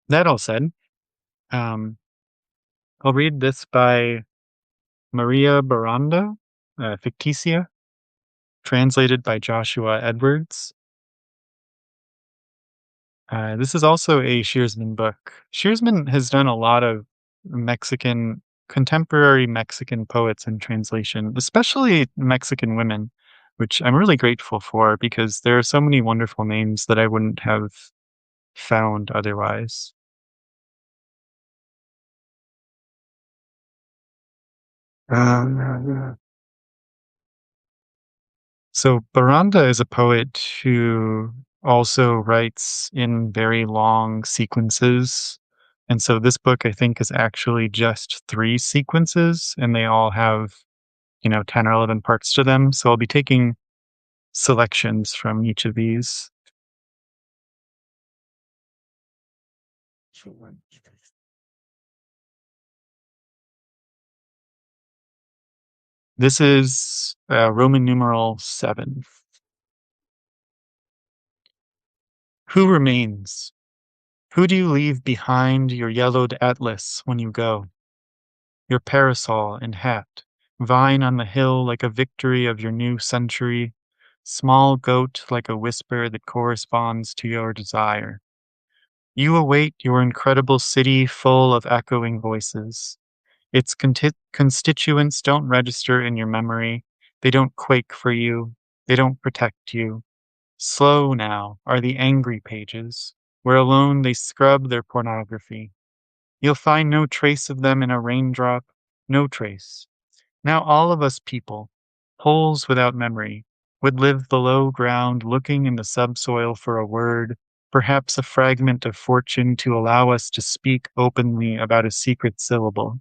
That all said, um, I'll read this by Maria Baranda, Ficticia, translated by Joshua Edwards. This is also a Shearsman book. Shearsman has done a lot of Mexican, contemporary Mexican poets in translation, especially Mexican women, which I'm really grateful for because there are so many wonderful names that I wouldn't have found otherwise. Uh, So Baranda is a poet who also writes in very long sequences. And so this book, I think, is actually just three sequences, and they all have, 10 or 11 parts to them. So I'll be taking selections from each of these. This is Roman numeral 7. Who remains? Who do you leave behind your yellowed atlas when you go? Your parasol and hat, vine on the hill like a victory of your new century, small goat like a whisper that corresponds to your desire. You await your incredible city full of echoing voices. Its constituents don't register in your memory. They don't quake for you. They don't protect you. Slow now are the angry pages, where alone they scrub their pornography. You'll find no trace of them in a raindrop, no trace. Now all of us people, holes without memory, would live below ground looking in the subsoil for a word, perhaps a fragment of fortune to allow us to speak openly about a secret syllable.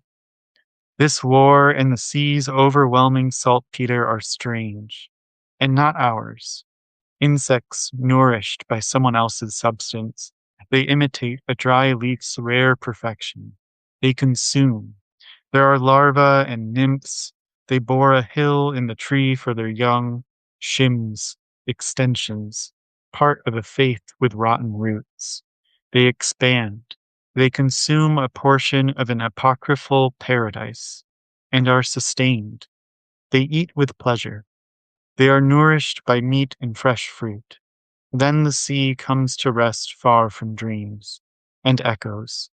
This war and the sea's overwhelming saltpeter are strange, and not ours. Insects nourished by someone else's substance, they imitate a dry leaf's rare perfection. They consume. There are larvae and nymphs. They bore a hill in the tree for their young, shims, extensions, part of a faith with rotten roots. They expand. They consume a portion of an apocryphal paradise and are sustained. They eat with pleasure. They are nourished by meat and fresh fruit. Then the sea comes to rest far from dreams and echoes.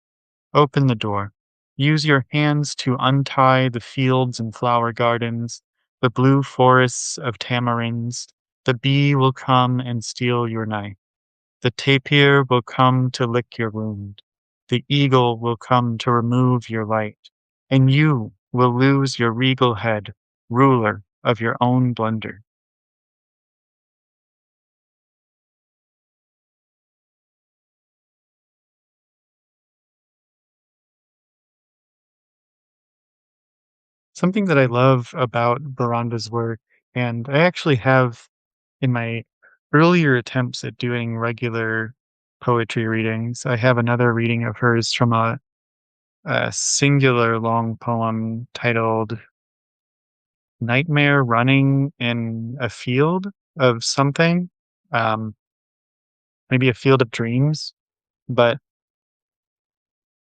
Open the door. Use your hands to untie the fields and flower gardens, the blue forests of tamarinds. The bee will come and steal your knife. The tapir will come to lick your wound. The eagle will come to remove your light. And you will lose your regal head, ruler of your own blunder. Something that I love about Baranda's work, and I actually have in my earlier attempts at doing regular poetry readings, I have another reading of hers from a singular long poem titled Nightmare Running in a Field of Something, um, maybe a field of dreams. But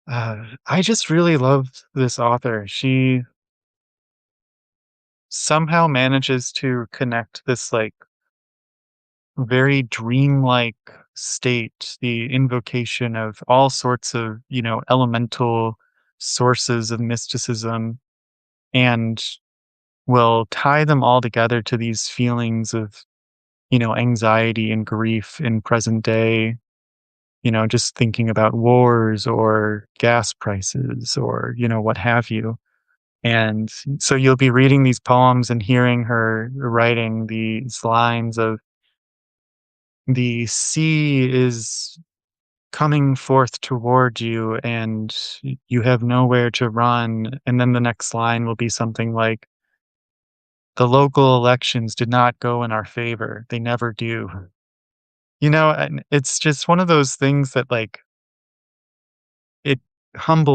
I just really love this author. She somehow manages to connect this like very dreamlike state, the invocation of all sorts of, elemental sources of mysticism, and will tie them all together to these feelings of, anxiety and grief in present day, just thinking about wars or gas prices or, what have you. And so you'll be reading these poems and hearing her writing these lines of the sea is coming forth toward you and you have nowhere to run. And then the next line will be something like, the local elections did not go in our favor. They never do. And it's just one of those things that like it humbles